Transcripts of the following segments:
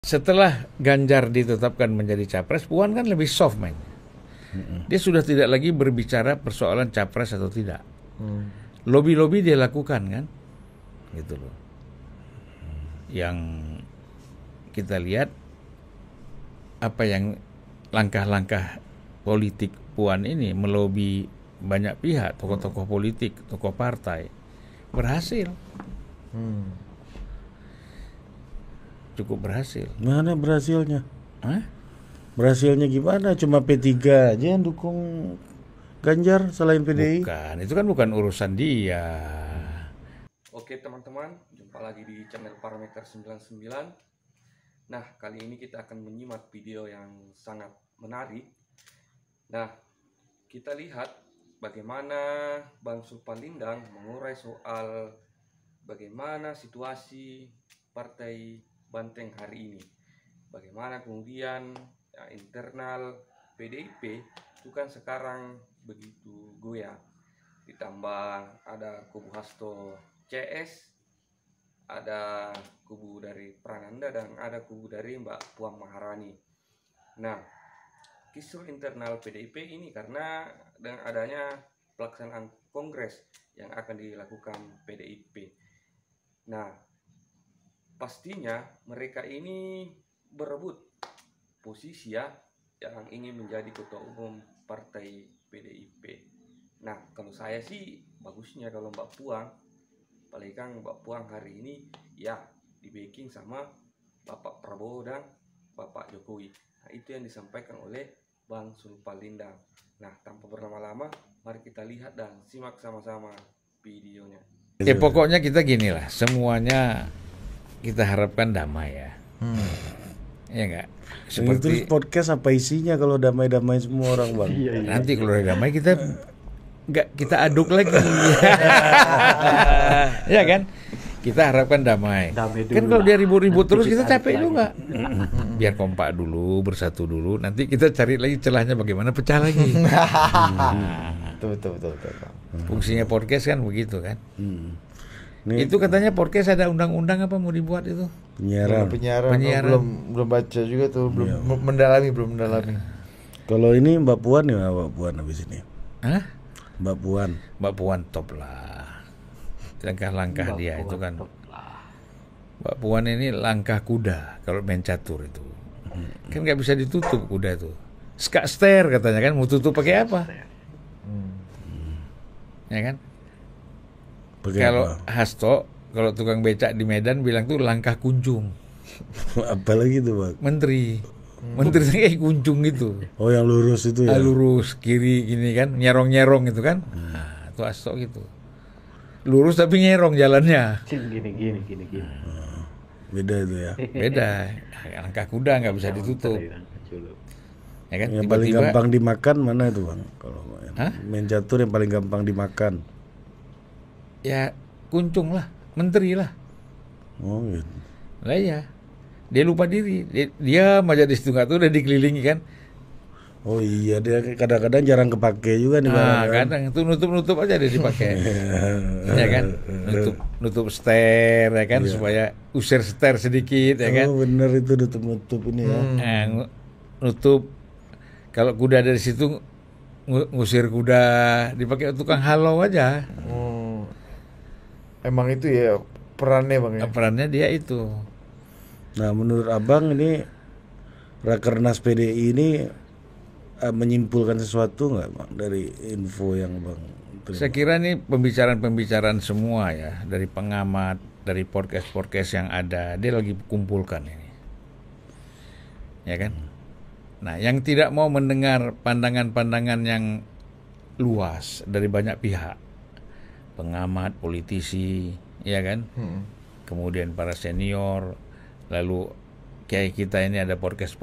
Setelah Ganjar ditetapkan menjadi capres, Puan kan lebih soft main. Dia sudah tidak lagi berbicara persoalan capres atau tidak. Lobby-lobby dia lakukan kan, gitu loh. Yang kita lihat apa yang langkah-langkah politik Puan ini melobi banyak pihak, tokoh-tokoh politik, tokoh partai, berhasil. Cukup berhasil. Mana berhasilnya? Hah? Berhasilnya gimana? Cuma P3 aja yang dukung Ganjar selain PDI? Bukan, itu kan bukan urusan dia. Oke teman-teman, jumpa lagi di channel Parameter 99. Nah, kali ini kita akan menyimak video yang sangat menarik. Nah, kita lihat bagaimana Bang Sulpanlindang mengurai soal bagaimana situasi Partai Banteng hari ini. Bagaimana kemudian ya, internal PDIP itu kan sekarang begitu goyah. Ditambah ada kubu Hasto CS, ada kubu dari Prananda, dan ada kubu dari Mbak Puan Maharani. Nah, kisruh internal PDIP ini karena dengan adanya pelaksanaan kongres yang akan dilakukan PDIP. Nah, pastinya mereka ini berebut posisi ya yang ingin menjadi ketua umum partai PDIP. Nah, kalau saya sih bagusnya kalau Mbak Puan, apalagi kan Mbak Puan hari ini ya di backing sama Bapak Prabowo dan Bapak Jokowi. Nah, itu yang disampaikan oleh Bang Sulpanlindang. Nah, tanpa berlama-lama, mari kita lihat dan simak sama-sama videonya. Ya pokoknya kita gini lah, semuanya kita harapkan damai ya. Ya enggak? Seperti podcast apa isinya kalau damai-damai semua orang, Bang? Nanti kalau udah damai kita kita aduk lagi. Ya kan? Kita harapkan damai. Kan kalau dia ribut-ribut terus kita capek juga. Biar kompak dulu, bersatu dulu. Nanti kita cari lagi celahnya bagaimana pecah lagi. Betul. Fungsinya podcast kan begitu kan. Ini Itu katanya podcast ada undang-undang apa mau dibuat itu? penyiaran. Belum baca juga tuh, belum mendalami. Kalau ini Mbak Puan ya, Mbak Puan habis ini. Hah? Mbak Puan top lah. Langkah-langkah dia itu kan. Mbak Puan ini langkah kuda kalau main catur itu. Kan nggak bisa ditutup kuda itu. Skakster katanya kan, mau tutup pakai apa? Ya kan? Kalau Hasto, kalau tukang becak di Medan bilang tuh langkah kunjung. Apalagi tuh, Bang? Menteri kayak kunjung gitu. Oh, yang lurus itu ya? Lurus kiri gini kan, nyerong itu kan. Nah, itu Hasto gitu. Lurus tapi nyerong jalannya. Gini. Beda itu ya. Beda. Langkah kuda nggak bisa ditutup. Ya kan? Yang paling gampang dimakan mana itu, Bang? Kalau main catur yang paling gampang dimakan. Ya kuncung lah, menteri lah. Oh gitu. Lah ya, dia lupa diri. Dia aja di situ tuh udah dikelilingi kan. Oh iya, dia kadang-kadang jarang kepake juga nih. Kadang itu nutup aja dia dipakai. Ya kan, nutup ster ya kan, supaya usir ster sedikit ya kan. Oh bener itu nutup ini ya. Nutup. Kalau kuda dari situ ngusir kuda, dipakai tukang halau aja. Emang itu ya perannya, Bang ya? Perannya dia itu. Nah, menurut Abang ini Rakernas PDI ini menyimpulkan sesuatu nggak, Bang, dari info yang Bang terima? Saya kira ini pembicaraan semua ya, dari pengamat, dari podcast yang ada, dia lagi kumpulkan ini. Ya kan? Nah, yang tidak mau mendengar pandangan-pandangan yang luas dari banyak pihak, pengamat, politisi, ya kan? Kemudian para senior, lalu kayak kita ini ada podcast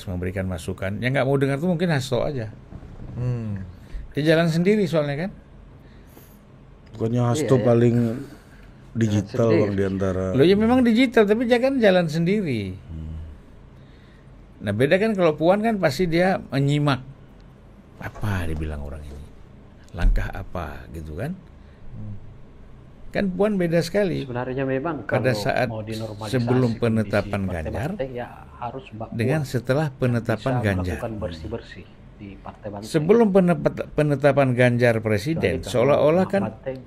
memberikan masukan. Yang nggak mau dengar tuh mungkin Hasto aja. Dia jalan sendiri soalnya kan. Pokoknya Hasto paling digital, Bang, diantara. Loh ya memang digital, tapi jangan jalan sendiri. Nah beda kan kalau Puan kan pasti dia menyimak apa dibilang orang ini, langkah apa gitu kan. Kan Puan beda sekali. Sebenarnya memang pada kalau saat mau dinormalisasi sebelum kondisi penetapan partai-partai, Ganjar, ya harus Mbak dengan Puan setelah penetapan bisa Ganjar. melakukan bersih-bersih di Partai Banteng. Sebelum penetapan Ganjar presiden, Kecuali seolah-olah kalau kan Banteng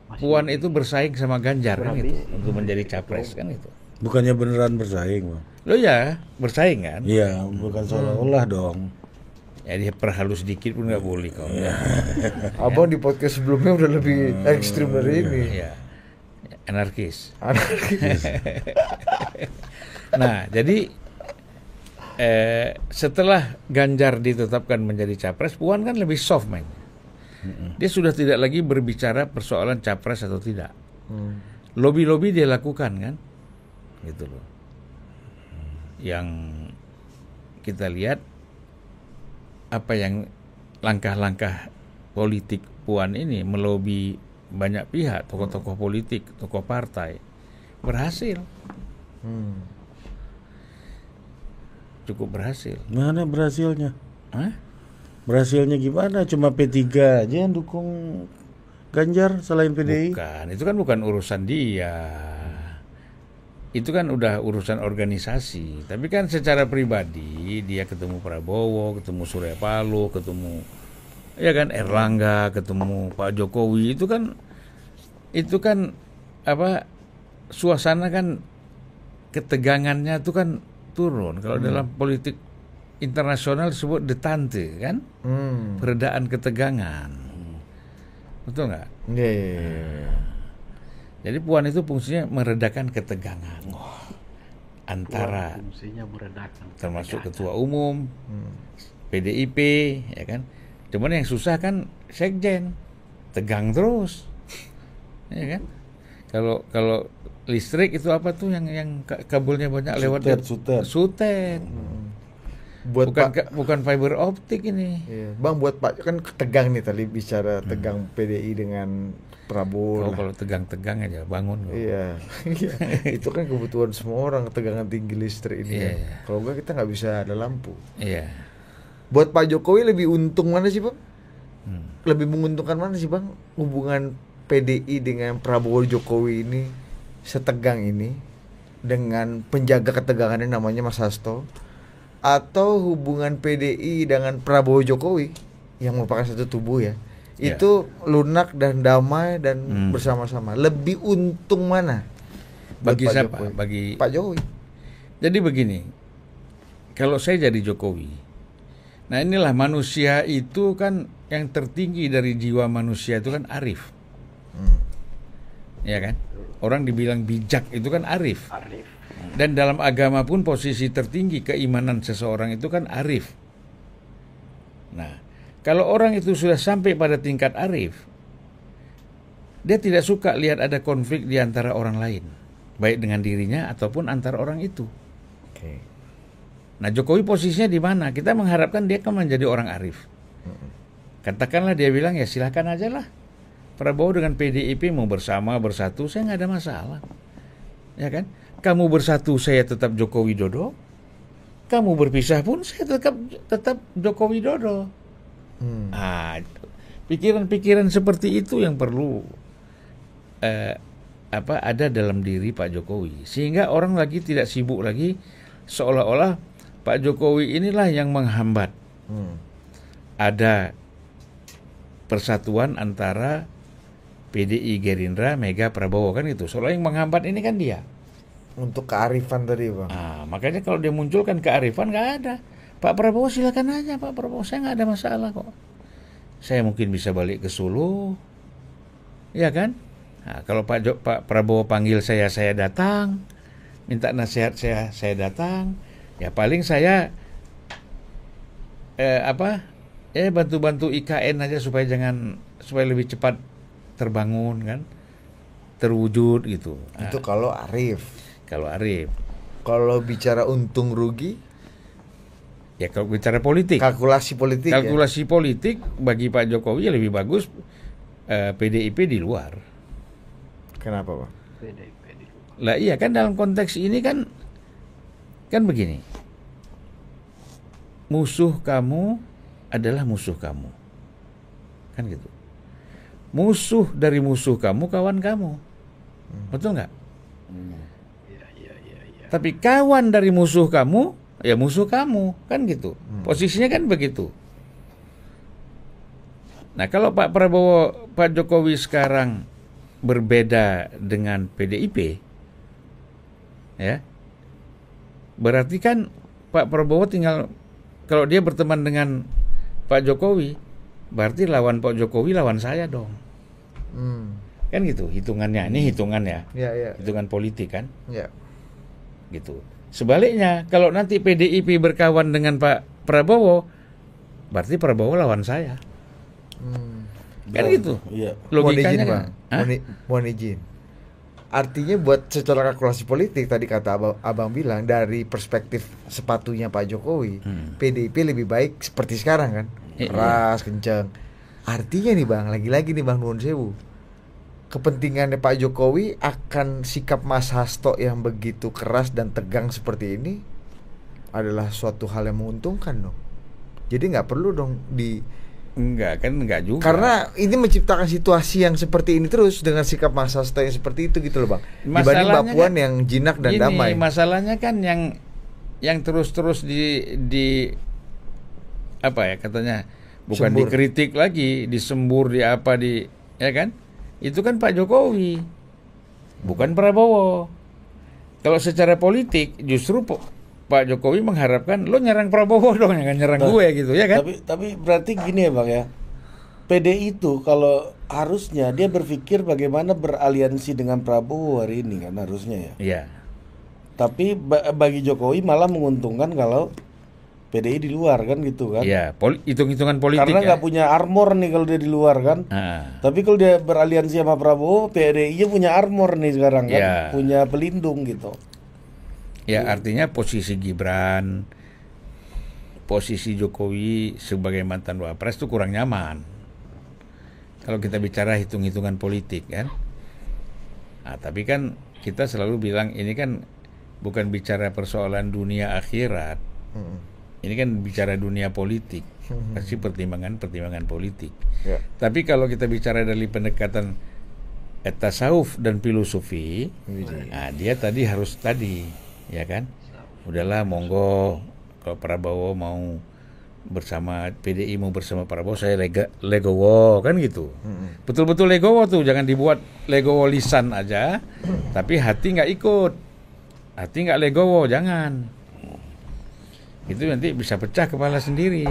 masih Puan itu bersaing sama Ganjar kan itu habis. untuk menjadi capres kan itu. Bukannya beneran bersaing, Bang? Lo ya bersaing kan? Iya, bukan seolah-olah dong. Ya dia perhalus dikit pun nggak boleh kau. Abang di podcast sebelumnya udah lebih ekstrim dari ini. Ya, anarkis. Anarkis. Nah, jadi setelah Ganjar ditetapkan menjadi capres, Puan kan lebih soft main. Dia sudah tidak lagi berbicara persoalan capres atau tidak. Lobby-lobby dia lakukan kan, gitu loh. Yang kita lihat apa yang langkah-langkah politik Puan ini melobi banyak pihak, tokoh-tokoh politik, tokoh partai, berhasil. Cukup berhasil. Mana berhasilnya? Hah? Berhasilnya gimana? Cuma P3 aja yang dukung Ganjar selain PDI? Bukan, itu kan bukan urusan dia. Itu kan udah urusan organisasi. Tapi kan secara pribadi dia ketemu Prabowo, ketemu Surya Paloh, ketemu ya kan Erlangga, ketemu Pak Jokowi, itu kan apa, suasana kan ketegangannya itu kan turun. Kalau dalam politik internasional disebut detente kan, peredaan ketegangan. Betul nggak? Iya. Jadi Puan itu fungsinya meredakan ketegangan antara fungsinya meredakan termasuk ketegangan. ketua umum, PDIP, ya kan. Cuman yang susah kan sekjen, tegang terus, ya kan. Kalau listrik itu apa tuh yang kabelnya banyak lewat sutet. Buat Bukan fiber optik ini. Iya. Bang, buat Pak kan tegang nih tadi bicara tegang PDI dengan Prabowo. Kalau tegang-tegang aja bangun. Iya. Itu kan kebutuhan semua orang, tegangan tinggi listrik ini. Iya. Kan. Kalau enggak kita nggak bisa ada lampu. Iya. Buat Pak Jokowi lebih untung mana sih, Bang? Lebih menguntungkan mana sih, Bang? Hubungan PDI dengan Prabowo Jokowi ini setegang ini dengan penjaga ketegangannya namanya Mas Hasto, atau hubungan PDI dengan Prabowo Jokowi yang merupakan satu tubuh ya, itu lunak dan damai dan bersama-sama, lebih untung mana bagi Pak siapa? Jokowi? Bagi Pak Jokowi. Jadi begini, kalau saya jadi Jokowi, nah inilah manusia itu kan yang tertinggi dari jiwa manusia itu kan arif, ya kan? Orang dibilang bijak itu kan arif. Dan dalam agama pun posisi tertinggi keimanan seseorang itu kan arif. Nah, kalau orang itu sudah sampai pada tingkat arif, dia tidak suka lihat ada konflik di antara orang lain, baik dengan dirinya ataupun antara orang itu. Oke. Nah, Jokowi posisinya di mana? Kita mengharapkan dia akan menjadi orang arif. Katakanlah dia bilang ya silakan aja lah. Prabowo dengan PDIP mau bersatu, saya nggak ada masalah. Ya kan? Kamu bersatu, saya tetap Joko Widodo. Kamu berpisah pun, saya tetap Joko Widodo. Pikiran-pikiran seperti itu yang perlu ada dalam diri Pak Jokowi, sehingga orang lagi tidak sibuk lagi seolah-olah Pak Jokowi inilah yang menghambat ada persatuan antara PDI, Gerindra, Mega, Prabowo kan itu. Soalnya yang menghambat ini kan dia. Untuk kearifan tadi, Bang. Makanya kalau dia munculkan kearifan nggak ada. Pak Prabowo silakan aja, Pak Prabowo, saya nggak ada masalah kok. Saya mungkin bisa balik ke Solo, ya kan? Nah, kalau Pak Prabowo panggil saya datang, minta nasihat saya datang. Ya paling saya bantu-bantu IKN aja supaya lebih cepat terbangun kan, terwujud gitu. Itu kalau Arif. Kalau Arif. Kalau bicara untung rugi, ya kalau bicara politik. Kalkulasi politik. Kalkulasi politik bagi Pak Jokowi ya lebih bagus PDIP di luar. Kenapa, Pak? PDIP di luar. Lah iya kan dalam konteks ini kan begini. Musuh kamu adalah musuh kamu. Kan gitu. Musuh dari musuh kamu kawan kamu. Betul nggak? Iya. Tapi kawan dari musuh kamu ya musuh kamu, kan gitu. Posisinya kan begitu. Nah, kalau Pak Jokowi sekarang berbeda dengan PDIP, ya, berarti kan Pak Prabowo tinggal, kalau dia berteman dengan Pak Jokowi, berarti lawan Pak Jokowi lawan saya dong. Kan gitu hitungannya. Ini hitungannya, Ya. hitungan politik kan, Ya. gitu. Sebaliknya, kalau nanti PDIP berkawan dengan Pak Prabowo, berarti Prabowo lawan saya. Kan gitu. Iya. Logikanya Bang. kan. Hah? Mohon izin. Artinya buat secara kalkulasi politik tadi kata abang bilang dari perspektif sepatunya Pak Jokowi, PDIP lebih baik seperti sekarang kan, keras, kencang. Artinya nih Bang, lagi-lagi nih Bang Nuwun Sewu, kepentingannya Pak Jokowi akan sikap Mas Hasto yang begitu keras dan tegang seperti ini adalah suatu hal yang menguntungkan dong. Jadi nggak perlu dong Enggak juga. karena ini menciptakan situasi yang seperti ini terus dengan sikap Mas Hasto yang seperti itu gitu loh Bang. Dibanding Mbak Puan yang jinak dan gini, damai. masalahnya kan yang terus di apa ya katanya, bukan Sembur. dikritik lagi, disembur, ya kan? Itu kan Pak Jokowi, bukan Prabowo. Kalau secara politik justru Pak Jokowi mengharapkan lo nyerang Prabowo dong, jangan nyerang gue gitu, ya kan? Tapi berarti gini ya Bang ya. PDI itu kalau harusnya dia berpikir bagaimana beraliansi dengan Prabowo hari ini kan harusnya ya. Iya. Tapi bagi Jokowi malah menguntungkan kalau PDI di luar kan gitu kan. Iya, hitung-hitungan politik Karena ya. nggak punya armor nih kalau dia di luar kan. Ah, Tapi kalau dia beraliansi sama Prabowo, PDI-nya punya armor nih sekarang kan, Iya. punya pelindung gitu. ya artinya posisi Gibran, posisi Jokowi sebagai mantan wapres itu kurang nyaman. Kalau kita bicara hitung-hitungan politik kan. Nah, tapi kan kita selalu bilang ini kan bukan bicara persoalan dunia akhirat. Ini kan bicara dunia politik. Pasti pertimbangan politik. Ya. Tapi kalau kita bicara dari pendekatan tasawuf dan filosofi, nah dia tadi harus ya kan? Udahlah monggo, kalau Prabowo mau bersama PDI, mau bersama Prabowo, saya legowo kan gitu. Betul-betul legowo tuh, jangan dibuat legowo lisan aja, tapi hati nggak ikut. Hati nggak legowo, jangan. Itu nanti bisa pecah kepala sendiri.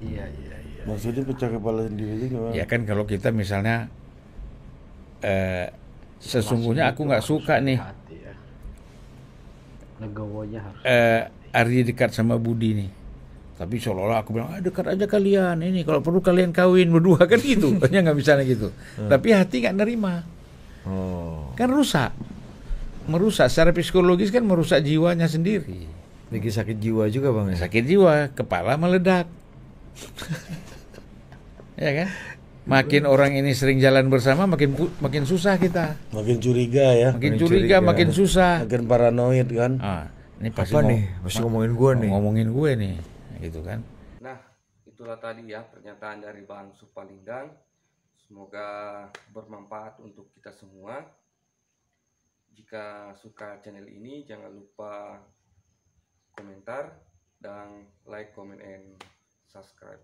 Iya. Maksudnya pecah kepala sendiri itu gimana? Ya kan kalau kita misalnya sesungguhnya aku nggak suka nih Hati ya. Legowonya harus. Ardi dekat sama Budi nih. Tapi seolah-olah aku bilang, dekat aja kalian ini. Kalau perlu kalian kawin berdua kan gitu. Hanya nggak bisa gitu. Tapi hati nggak nerima. Kan merusak secara psikologis, kan merusak jiwanya sendiri. Lagi sakit jiwa juga Bang ya. Sakit jiwa, kepala meledak. Ya kan? Makin orang ini sering jalan bersama, makin susah kita. Makin curiga ya. Makin curiga, makin susah. Makin paranoid kan. Ini pasti Apa nih? Masih ngomongin gue nih. ngomongin gue nih, gitu kan? Nah, itulah tadi ya pernyataan dari Bang Supalindang. Semoga bermanfaat untuk kita semua. Jika suka channel ini, jangan lupa komentar dan like, comment, and subscribe.